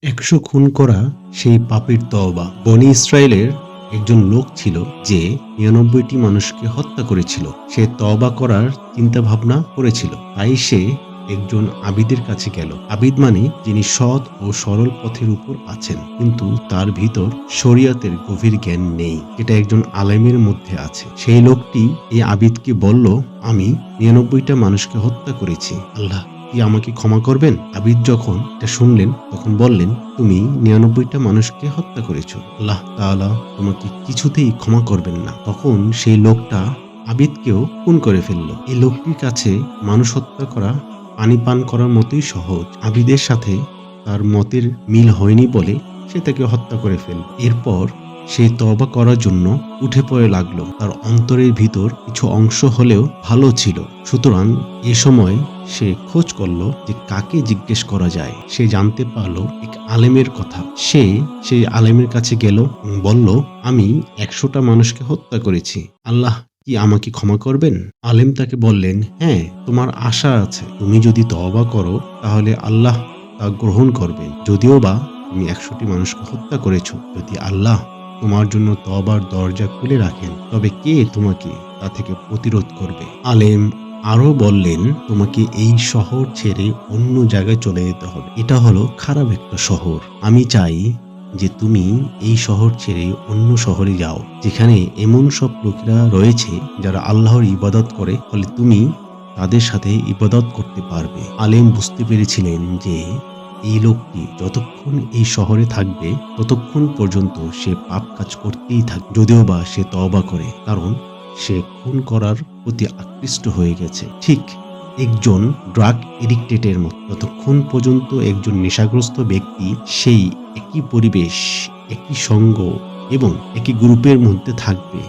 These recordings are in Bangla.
100 খুন করা সেই পাপীর তওবা। বনী ইসরায়েলের একজন লোক ছিল যে 99টি মানুষকে হত্যা করেছিল। সে তওবা করার চিন্তা ভাবনা করেছিল। তাই সে একজন আবিদের কাছে গেল। আবিদ মানে যিনি সৎ ও সরল পথের উপর আছেন, কিন্তু তার ভিতর শরিয়তের গভীর জ্ঞান নেই, যেটা একজন আলেমের মধ্যে আছে। সেই লোকটি এই আবিদকে বলল, আমি 99টা মানুষকে হত্যা করেছি, আল্লাহ কি আমাকে ক্ষমা করবেন? আবিদ যখন এটা শুনলেন তখন বললেন, তুমি 99টা মানুষকে হত্যা করেছো, আল্লাহ তাআলা তোমাকে কিছুতেই ক্ষমা করবেন না। তখন সেই লোকটা আবিদকেও খুন করে ফেলল। এই লোকটির কাছে মানুষ হত্যা করা পানি পান করার মতোই সহজ। আবিদের সাথে তার মতের মিল হয়নি বলে সে তাকে হত্যা করে ফেলল। এরপর সে তওবা করার জন্য উঠে পড়ে লাগলো। তার অন্তরের ভিতর কিছু অংশ হলেও ভালো ছিল। সুতরাং এ সময় সে খোঁজ করল যে কাকে জিজ্ঞেস করা যায়। সে জানতে পারলো এক আলেমের কথা। সে সেই আলেমের কাছে গেল, বলল, আমি 100টা মানুষকে হত্যা করেছি, আল্লাহ কি আমাকে ক্ষমা করবেন? আলেম তাকে বললেন, হ্যাঁ, তোমার আশা আছে। তুমি যদি তওবা করো তাহলে আল্লাহ তা গ্রহণ করবেন। যদিও বা তুমি 100টি মানুষকে হত্যা করেছো, যদি আল্লাহ তোমার জন্য তওবার দরজা খুলে রাখেন, তবে কে তোমাকে তা থেকে প্রতিরোধ করবে? আলেম আরো বললেন, তোমাকে এই শহর ছেড়ে অন্য জায়গায় চলে যেতে হবে। এটা হলো খারাপ একটা শহর। আমি চাই যে তুমি এই শহর ছেড়ে অন্য শহরে যাও, যেখানে এমন সব লোকেরা রয়েছে যারা আল্লাহর ইবাদত করে, ফলে তুমি তাদের সাথে ইবাদত করতে পারবে। আলেম বুঝতে পেরেছিলেন যে এই লোকটি যতক্ষণ এই শহরে থাকবে ততক্ষণ পর্যন্ত সে পাপ কাজ করতেই থাকবে, যদিও বা সে তওবা করে, কারণ সে খুন করার প্রতি আকৃষ্ট হয়ে গেছে। ঠিক একজন ড্রাগ এডিক্টেডের মতো। যতক্ষণ পর্যন্ত একজন নেশাগ্রস্ত ব্যক্তি সেই একই পরিবেশ, একই সঙ্গ এবং একই গ্রুপের মধ্যে থাকবে,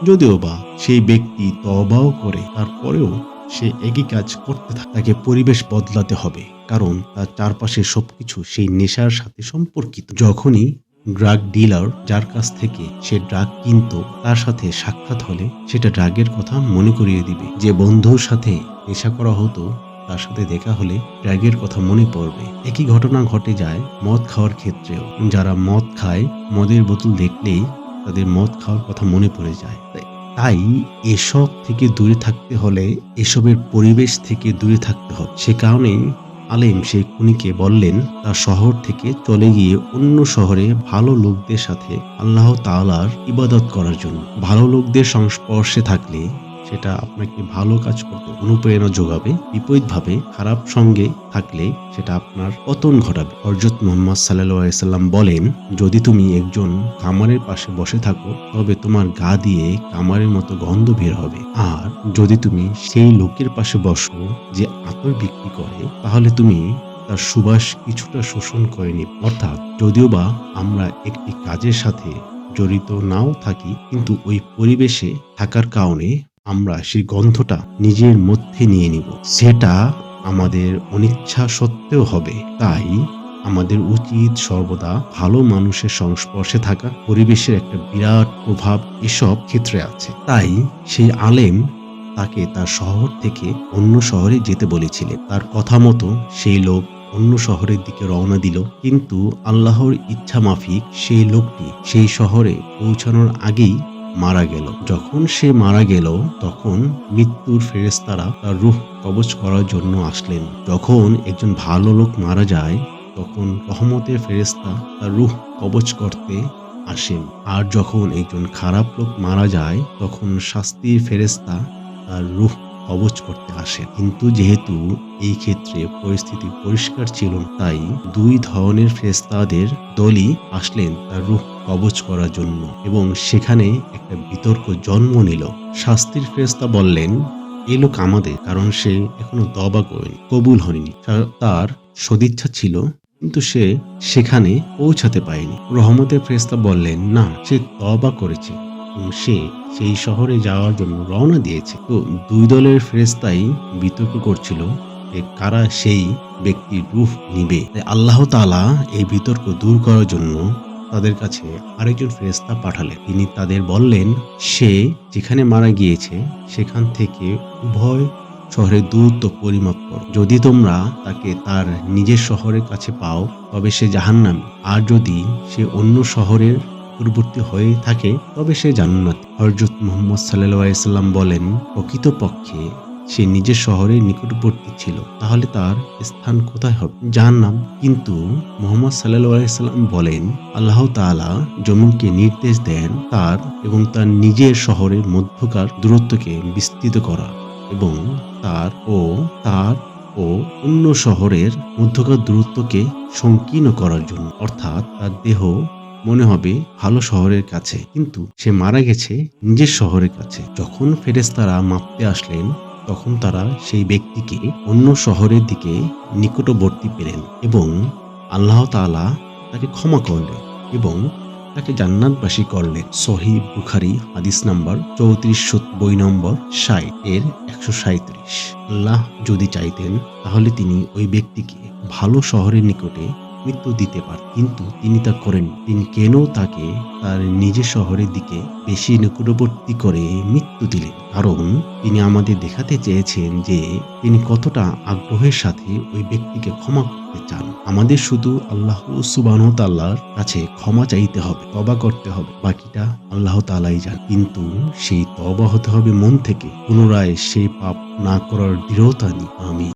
যদিও বা সেই ব্যক্তি তওবাও করে, তারপরেও সে একই কাজ করতে থাকে। তাকে পরিবেশ বদলাতে হবে, কারণ তার চারপাশে সবকিছু সেই নেশার সাথে সম্পর্কিত। যখনই ড্রাগ ডিলার, যার কাছ থেকে সে ড্রাগ কিনতো, তার সাথে সাক্ষাৎ হলে সেটা ড্রাগের কথা মনে করিয়ে দিবে। যে বন্ধুর সাথে নেশা করা হতো, তার সাথে দেখা হলে ড্রাগের কথা মনে পড়বে। একই ঘটনা ঘটে যায় মদ খাওয়ার ক্ষেত্রেও। যারা মদ খায়, মদের বোতল দেখলেই তাদের মদ খাওয়ার কথা মনে পড়ে যায়। তাই এসব থেকে দূরে থাকতে হলে এসবের পরিবেশ থেকে দূরে থাকতে হবে। সে কারণেই আলেম সেই খুনিকে বললেন তার শহর থেকে চলে গিয়ে অন্য শহরে ভালো লোকদের সাথে আল্লাহ তাআলার ইবাদত করার জন্য। ভালো লোকদের সংস্পর্শে থাকলে সেটা আপনাকে ভালো কাজ করতে অনুপ্রেরণা যোগাবে, বিপরীতভাবে খারাপ সঙ্গে থাকলে সেটা আপনার পতন ঘটাবে। হযরত মুহাম্মদ সাল্লাল্লাহু আলাইহি সাল্লাম বলেন, যদি তুমি একজন কামারের পাশে বসে থাকো তবে তোমার গা দিয়ে কামারের মতো গন্ধ বের হবে, আর যদি তুমি সেই লোকের পাশে বসো যে আতর বিক্রি করে, তাহলে তুমি তার সুবাস কিছুটা শোষণ করে নিবে। অর্থাৎ যদিও বা আমরা একটি কাজের সাথে জড়িত নাও থাকি, কিন্তু ওই পরিবেশে থাকার কারণে আমরা সেই গন্ধটা নিজের মধ্যে নিয়ে নিব। সেটা আমাদের অনিচ্ছা সত্ত্বেও হবে। তাই আমাদের উচিত সর্বদা ভালো মানুষের সংস্পর্শে থাকা। পরিবেশের একটা বিরাট প্রভাব এসব ক্ষেত্রে আছে। তাই সেই আলেম তাকে তার শহর থেকে অন্য শহরে যেতে বলেছিলেন। তার কথা মতো সেই লোক অন্য শহরের দিকে রওনা দিল, কিন্তু আল্লাহর ইচ্ছা মাফিক সেই লোকটি সেই শহরে পৌঁছানোর আগেই মারা গেল। যখন সে মারা গেল তখন মৃত্যুর ফেরেশতারা তার রূহ কবজ করার জন্য আসলেন। যখন একজন ভালো লোক মারা যায় তখন রহমতের ফেরেশতা তার রূহ কবজ করতে আসেন, আর যখন একজন খারাপ লোক মারা যায় তখন শাস্তির ফেরেশতা তার রূহ কবজ করতে আসে। কিন্তু যেহেতু এই ক্ষেত্রে পরিস্থিতি পরিষ্কার ছিল না, তাই দুই ধরনের ফেরেশতাদের দলই আসলেন তার রূহ কবজ করার জন্য, এবং সেখানে একটা বিতর্ক জন্ম নিল। শাস্তির ফেরেশতা বললেন, এই লোক আমাদের, কারণ সে এখনো তওবা করেনি, কবুল হয়নি। তার সদিচ্ছা ছিল, কিন্তু সে সেখানে পৌঁছাতে পারেনি। রহমতের ফেরেশতা বললেন, না, সে তওবা করেছে, সে সেই শহরে যাওয়ার জন্য রওনা দিয়েছে। তো দুই দলের ফেরেশতাই বিতর্ক করছিল যে কারা সেই ব্যক্তির রূহ নিবে। তাই আল্লাহ তাআলা এই বিতর্ক দূর করার জন্য তাদের কাছে আরেকজন ফেরেশতা পাঠালেন। তিনি তাদের বললেন, সে যেখানে মারা গিয়েছে সেখান থেকে উভয় শহরের দূরত্ব পরিমাপ করো। যদি তোমরা তাকে তার নিজের শহরের কাছে পাও তবে সে জাহান্নামী, আর যদি সে অন্য শহরের পূর্ববর্তী হয়ে থাকে তবে সে জান্নাতি। হযরত মুহাম্মদ সাল্লাল্লাহু আলাইহি সাল্লাম বলেন, প্রকৃতপক্ষে সে নিজের শহরের নিকটবর্তী ছিল, তাহলে তার স্থান কোথায় হবে? জাহান্নাম। কিন্তু মুহাম্মদ সাল্লাল্লাহু আলাইহি সাল্লাম বলেন, আল্লাহ তাআলা জমিনকে নির্দেশ দেন তার এবং তার নিজের শহরের মধ্যকার দূরত্বকে বিস্তৃত করা এবং তার ও অন্য শহরের মধ্যকার দূরত্বকে সংকীর্ণ করার জন্য। অর্থাৎ তার দেহ মনে হবে ভালো শহরের কাছে, কিন্তু সে মারা গেছে নিজের শহরের কাছে। যখন ফেরেশতারা মাপতে আসলেন তখন তারা সেই ব্যক্তিকে অন্য শহরের দিকে নিকটবর্তী পেলেন এবং আল্লাহ তাআলা তাকে ক্ষমা করলেন এবং তাকে জান্নাতবাসী করলেন। সহিহ বুখারী হাদিস নাম্বার 34 বই নম্বর 60 এর 137। আল্লাহ যদি চাইতেন তাহলে তিনি ওই ব্যক্তিকে ভালো শহরের নিকটে মৃত্যু দিতে পারেন, কিন্তু তিনি তা করেন। তিনি কেন তাকে তার নিজের শহরের দিকে বেশি নিকটবর্তী করে মৃত্যু দিলেন? কারণ তিনি আমাদের দেখাতে চেয়েছেন যে তিনি কতটা আগ্রহের সাথে ওই ব্যক্তিকে ক্ষমা করতে চান। আমাদের শুধু আল্লাহ সুবহানাহু ওয়া তাআলার কাছে ক্ষমা চাইতে হবে, তওবা করতে হবে, বাকিটা আল্লাহ তাআলাই জানেন। কিন্তু সেই তওবা হতে হবে মন থেকে, পুনরায় সেই পাপ না করার দৃঢ়তা নিয়ে। আমিন।